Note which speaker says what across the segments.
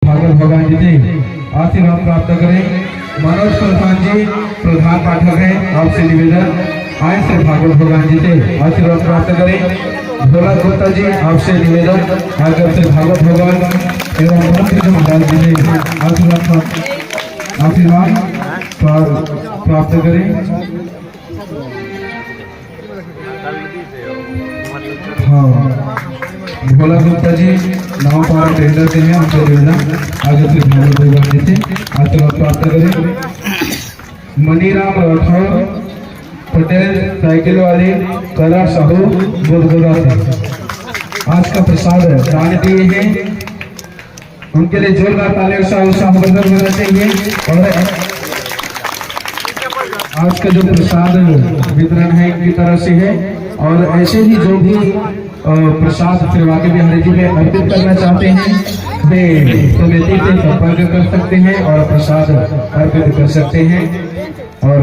Speaker 1: भागवत भगवान जी से आशीर्वाद प्राप्त करें। मनोज प्रधान जी प्रधान पाठक हैं, आपसे निवेदन आए से भागवत भगवान जी से आशीर्वाद प्राप्त करें। भोला गुप्ता जी आपसे निवेदन आकर से भागवत भगवान एवं मंत्री महाराज जी से आशीर्वाद प्राप्त करें। हाँ, भोला गुप्ता जी नाव पारा टेंडर से हैं, उनसे निवेदन आगे से भागवत भगवान जी से आशीर्वाद प्राप्त करें। मनीराम राठौर पटेल साइकिल वाले कला साहू बोधगोदा से आज का प्रसाद दान दिए हैं, उनके लिए जोरदार तालियों से उत्साह होना चाहिए। और आज का जो प्रसाद वितरण है इनकी तरफ से है, और ऐसे ही जो भी प्रसाद फिरवाके बिहारी जी में अर्पित करना चाहते हैं वे समिति से संपर्क कर सकते हैं और प्रसाद अर्पित कर सकते हैं। और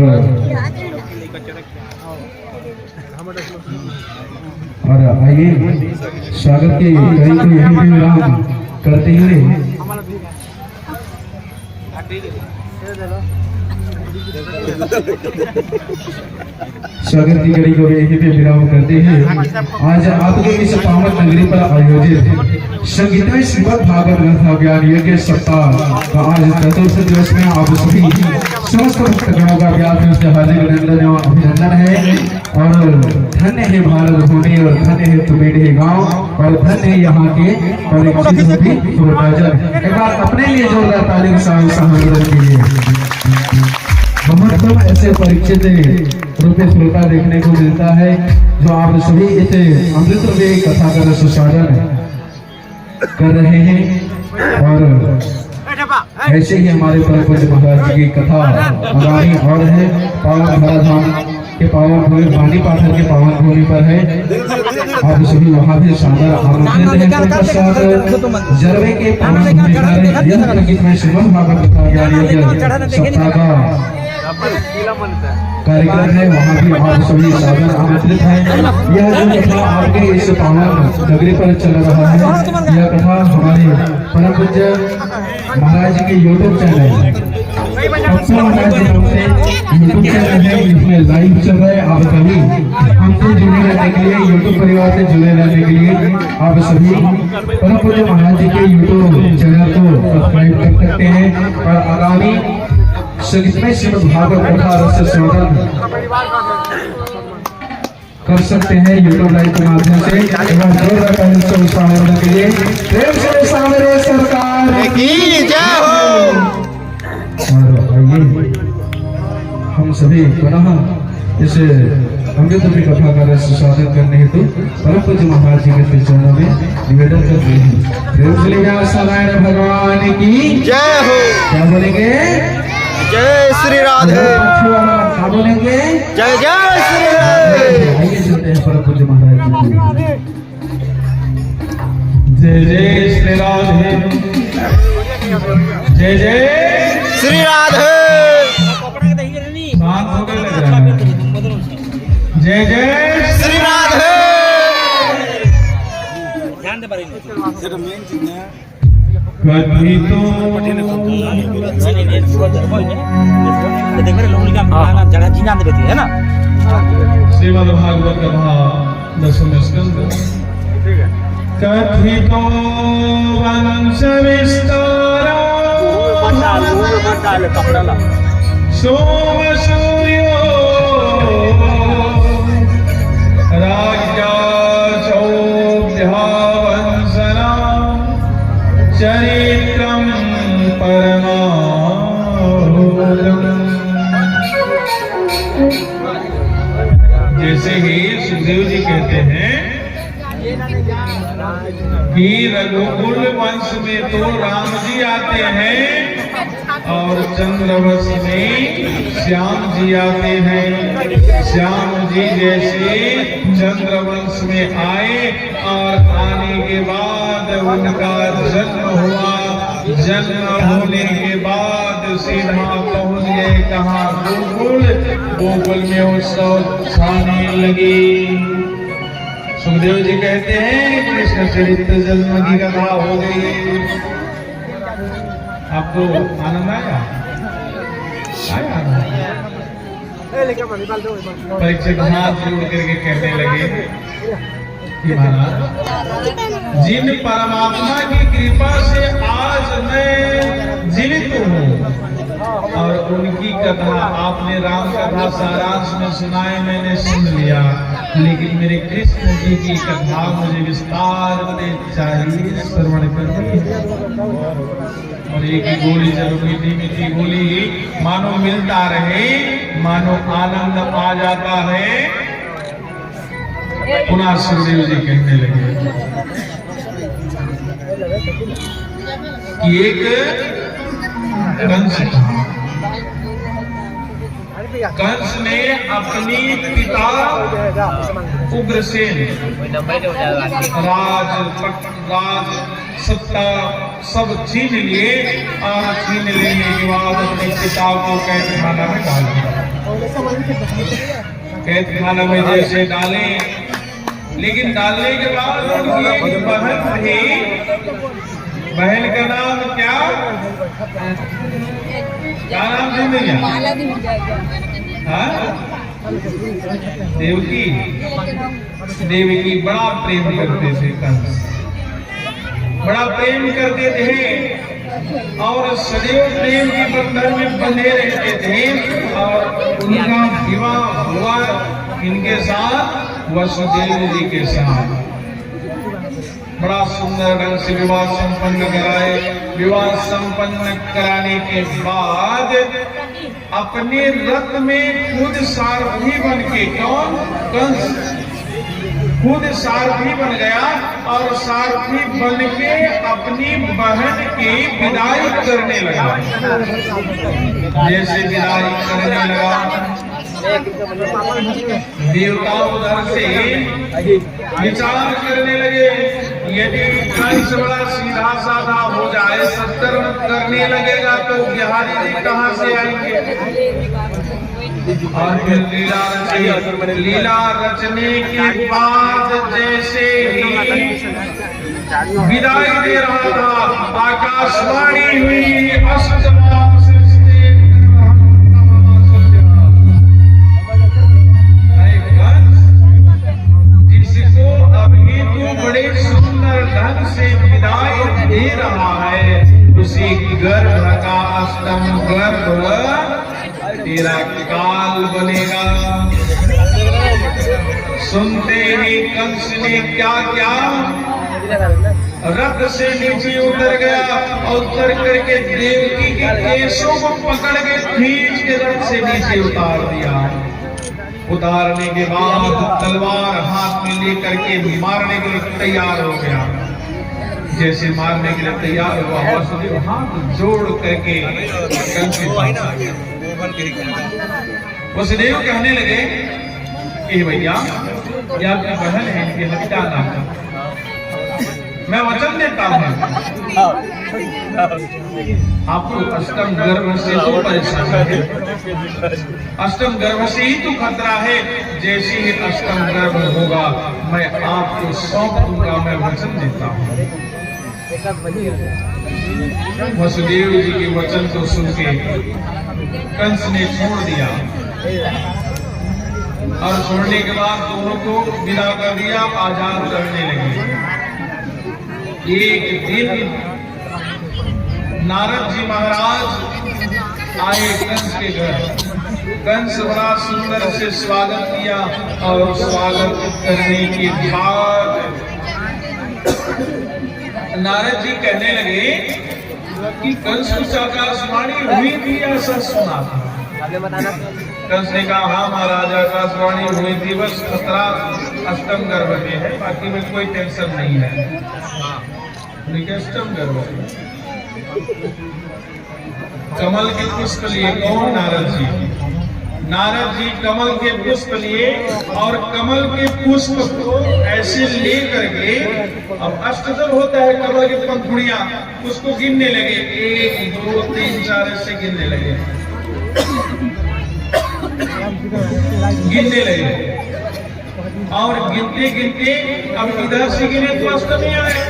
Speaker 1: आइए स्वागत के कई को यही विराम करते हुए स्वागत की कड़ी को यहीं पे विराम करते हैं। आज आपके इस पावन नगरी पर आयोजित संगीतमय श्रीमद् भागवत कथा ज्ञान यज्ञ सप्ताह का आज चतुर्थ दिवस में आप सभी समस्त भक्तगणों का व्यास से हार्दिक अभिनंदन है। और धन्य है भारत भूमि, और धन्य है तुमेरे गांव, और धन्य है यहाँ के और एक एक बार अपने लिए जोरदार तालियों से कीजिए। बहुत कम ऐसे परिचित रूपे श्रोता देखने को मिलता है जो आप सभी इसे अमृत में कथा का सुसाधन कर रहे हैं। और ऐसे ही हमारे परम पूज्य महाराज जी की कथा आगामी और है पावन धराधाम के पावन भूमि पानी पाथर के पावन भूमि पर है। आप सभी वहाँ भी शानदार आमंत्रित हैं। जरवे के पावन भूमि पर यह संगीतमय श्रीमद् भागवत कथा ज्ञान यज्ञ सप्ताह का कार्यक्रम है, वहाँ भी आप सभी सादर आमंत्रित हैं। यह जो कथा आपके इस पावन नगरी पर चल रहा है, यह कथा हमारे परम पूज्य महाराज जी के यूट्यूब चैनल यूट्यूब चैनल है, इसमें लाइव चल रहा है। आप सभी हमसे जुड़े रहने के लिए, यूट्यूब परिवार से जुड़े रहने के लिए आप सभी परम पूज्य महाराज जी के यूट्यूब चैनल को सब्सक्राइब कर सकते हैं। और आगामी संगीतमय श्रीमद् भागवत कथा रस श्रवण कर सकते हैं यूट्यूब लाइव के माध्यम से। जोरदार उत्साह के लिए प्रेम से सामने सरकार की जय हो। और आइए हम सभी पुनः इस अमृत की कथा का रस साधन करने हेतु परम पूज्य महाराज जी के चरणों में निवेदन करते हैं। प्रेम से नारायण भगवान की जय हो। क्या बोलेंगे?
Speaker 2: जय श्री राधे।
Speaker 1: क्या बोलेंगे?
Speaker 2: जय जय श्री राधे।
Speaker 1: आइए चलते हैं परम पूज्य महाराज जी। जय जय श्री राधे, जय जय
Speaker 2: श्री राधे।
Speaker 1: शांत हो गए लग रहा है। जय जय
Speaker 2: श्री राधे।
Speaker 1: कभी तो श्रीमद् भागवत कथा दशम स्कंद। कथितो वंश विस्तारा सोम सूर्यो राज्ञा चौभ्यावंसना चरित्रम परमाहुरम्। जैसे ही सुखदेव जी कहते हैं कि रघुकुल वंश में तो राम जी आते हैं और चंद्रवंश में श्याम जी आते हैं। श्याम जी जैसे चंद्रवंश में आए और आने के बाद उनका जन्म हुआ। जन्म होने के बाद सीधा पहुंच गए कहाँ? गोकुल। गोकुल में उत्सव छाने लगी। सुखदेव जी कहते हैं कृष्ण चरित्र जन्म की कथा हो गई। आपको आनंद आया? आया आनंद? परीक्षित हाथ जोड़ करके कहने लगे कि महाराज, जिन परमात्मा की कृपा से आज मैं जीवित हूँ और उनकी कथा आपने राम कथा सारांश में सुनाए, मैंने सुन लिया, लेकिन मेरे कृष्ण जी की कथा मुझे विस्तार में चाहिए, श्रवण करनी है। और एक ही गोली जब मीठी मीठी गोली मानो मिलता रहे, मानो आनंद आ जाता है। पुनः सुखदेव जी कहने लगे कि एक कंस था। कंस ने अपनी पिता उग्रसेन राज सत्ता सब छीन लिए और छीन लेने के बाद अपने पिता को कैदखाना में डाल दिया। कैदखाना में जैसे डाले, लेकिन डालने के बाद उनकी एक बहन थी। बहन का नाम क्या नाम थी भैया? देवकी। देवकी बड़ा प्रेम करते थे कंस, बड़ा प्रेम करते थे और सदैव प्रेम के बंधन में बंधे रहते थे। और उनका विवाह हुआ इनके साथ, वसुदेव जी के साथ। बड़ा सुंदर ढंग से विवाह संपन्न कराए। विवाह संपन्न कराने के बाद अपने रथ में खुद सारथी बन के, कौन? कंस खुद सारथी बन गया और सारथी बन के अपनी बहन की विदाई करने लगा। जैसे विदाई करने लगा, देवता उधर से विचार करने लगे, यदि कंस बड़ा सीधा साधा हो जाए, सत्कर्म करने लगेगा तो बिहारी जी कहाँ से आएंगे? और फिर लीला रचने के बाद जैसे ही विदाई दे रहा था, आकाशवाणी हुई, अष्टमा जिसको अभी तो बड़े सुंदर ढंग से विदाई दे रहा है, उसी गर्भ का अष्टम गर्भ तेरा काल बनेगा। सुनते ही कंस ने क्या क्या, रथ से नीचे उतर गया और उतर करके देवकी के केशों को पकड़ के खींच के रथ से नीचे उतार दिया। उतारने के बाद तलवार हाथ में लेकर के मारने के लिए तैयार हो गया। जैसे मारने के लिए तैयार हुआ, वसुदेव हाथ जोड़ करके कंस के पास आ गया। वसुदेव कहने लगे कि भैया, ये आपकी बहन है, इनकी हत्या ना कर। मैं वचन देता हूं, आपको अष्टम गर्भ से तो परेशानी है, अष्टम गर्भ से ही तो खतरा है। जैसे ही अष्टम गर्भ होगा, मैं आपको सौंप दूंगा, मैं वचन देता हूं। वसुदेव जी के वचन को सुन के कंस ने छोड़ दिया और छोड़ने के बाद दोनों को विदा कर दिया, आजाद करने लगे। एक दिन नारद जी महाराज आए कंस के घर। कंस बड़ा सुंदर से स्वागत किया और स्वागत करने के बाद नारद जी कहने लगे कि कंस कुछ आकाशवाणी हुई थी या सच सुना था? कंस ने कहा, हाँ महाराज, आकाशवाणी हुई थी, बस खतरा अष्टम गर्भ में है, बाकी में कोई टेंशन नहीं है। अष्टम गर्भ कमल के पुष्प लिए, कौन? नारद जी। नारद जी कमल के पुष्प लिए और कमल के पुष्प को ऐसे ले करके, अब अष्टदल होता है कमल की पंखुड़ियां, उसको गिनने लगे, 1 2 3 4 ऐसे गिनने लगे, गिनने लगे
Speaker 3: और गिनते गिनते अब इधर से गिने तो अष्टमी आया,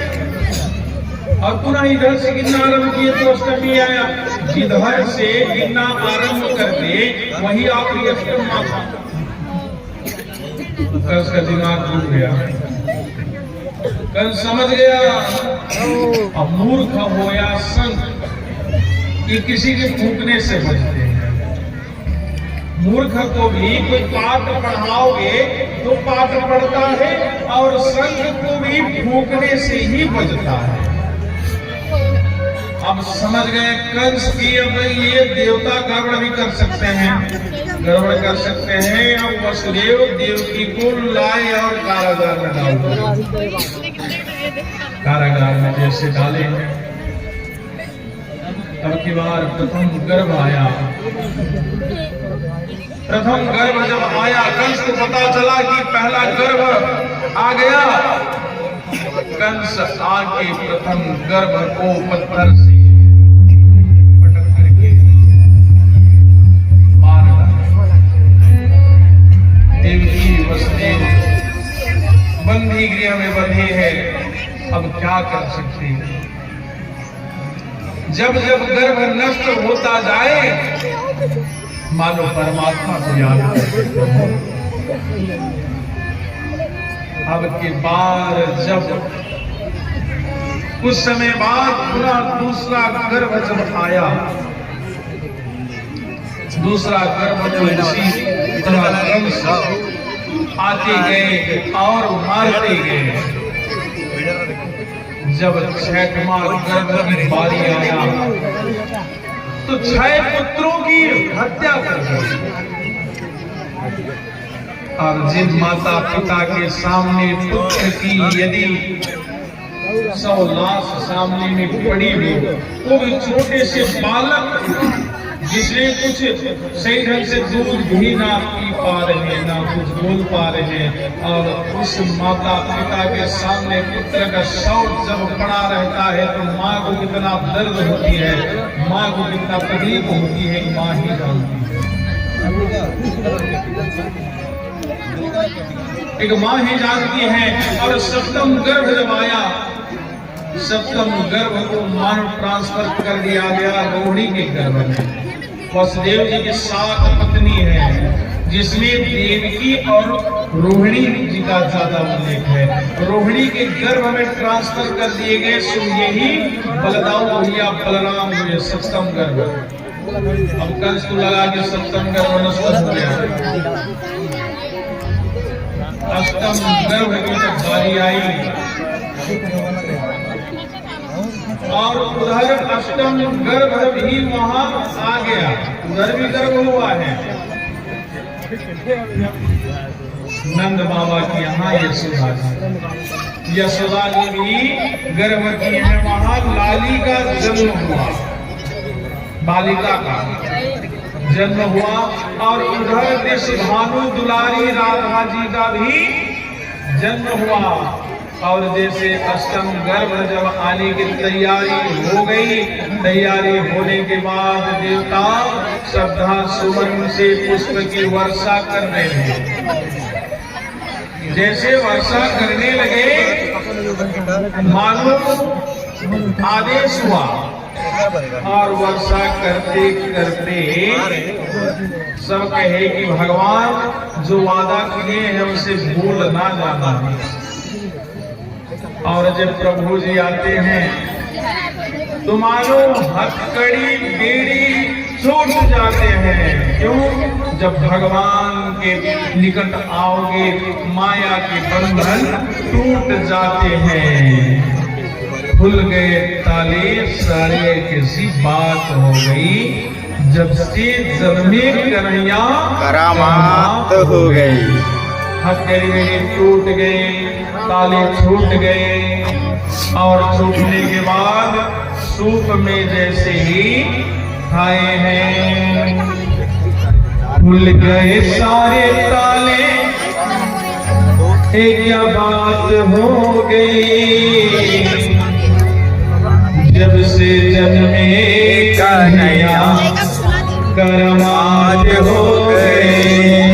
Speaker 3: और पुनः इधर से गिनना आरंभ किए तो अष्टमी आया। जिधर से गिनना आरंभ करते वही आखिरी अष्टम था। कंस का दिमाग घूम गया, कंस समझ गया। अब मूर्ख हो या संत कि किसी के फूकने से बचते हैं। मूर्ख को भी कोई पाठ पढ़ाओगे तो पाठ पढ़ता है, और संत को भी फूकने से ही बचता है। अब समझ गए कंस की अब ये देवता गड़बड़ भी कर सकते हैं, गड़बड़ कर सकते हैं। अब वसुदेव देवकी को लाए और कारागार में डाल दिए। कारागार में जैसे डाले अब की बार प्रथम गर्भ आया। प्रथम गर्भ जब आया कंस को पता चला कि पहला गर्भ आ गया। कंस आके प्रथम गर्भ को पत्थर से पटक करके मार डाला। देवकी वसुदेव बंदी गृह में बंधे हैं, अब क्या कर सकते हैं। जब जब गर्भ नष्ट होता जाए मानो परमात्मा को याद करते हैं। अब के बार जब कुछ समय बाद पूरा दूसरा गर्भ जब आया, दूसरा गर्भ जो इसी तरह कंस आते गए और मारते गए। जब छठवां गर्भ की बारी आया तो 6 पुत्रों की हत्या कर दी। और जिन माता पिता के सामने पुत्र की यदि 100 लाश सामने में पड़ी हुई, वो भी छोटे से बालक जिसने कुछ सही ढंग से दूध भी ना पी पा रहे, ना कुछ बोल पा रहे, और उस माता पिता के सामने पुत्र का शव जब पड़ा रहता है तो माँ को कितना दर्द होती है, माँ को कितना तकलीफ होती है, माँ ही जानती है। एक माँ ही जानती है। और सप्तम गर्भ जब आया, सप्तम गर्भ को मान ट्रांसफर कर दिया गया रोहिणी के गर्भ में। वसुदेव जी की 7 पत्नी है, जिसमें देवकी और रोहिणी जी का ज्यादा उल्लेख है। रोहिणी के गर्भ में ट्रांसफर कर दिए गए, सो यही बलदाऊ भैया बलराम हुए सप्तम गर्भ। अब कंस को लगा के सप्तम गर्भ नष्ट हो गया। अष्टम गर्भ की जब बारी आई और उधर अष्टम गर्भ भी वहां आ गया, उधर भी गर्भ हुआ है। नंद बाबा की यहाँ यशोदा जी, यशोदा जी भी गर्भवती है। वहां लाली का जन्म हुआ, बालिका का जन्म हुआ। और उधर देश भानु दुलारी राधा जी का भी जन्म हुआ। और जैसे अष्टम गर्भ जब आने की तैयारी हो गई, तैयारी होने के बाद देवता श्रद्धा सुमन से पुष्प की वर्षा करने लगे। जैसे वर्षा करने लगे मानो आदेश हुआ, और वर्षा करते करते सब कहे कि भगवान जो वादा किए हैं उसे भूल ना जाना। और जब प्रभु जी आते हैं तो मानो हथकड़ी बेड़ी छूट जाते हैं। क्यों? जब भगवान के निकट आओगे माया के बंधन टूट जाते हैं। खुल गए ताले सारे, किसी बात हो गई। जब से जन्मे कन्हैया
Speaker 2: करामात हो गई।
Speaker 3: हथकड़ी बेड़ी टूट गए, ताले छूट गए। और छूटने के बाद सूप में जैसे ही खाए हैं, खुल गए सारे ताले। एक क्या बात हो गई, जब से जन्मे कन्हैया करामात हो गए।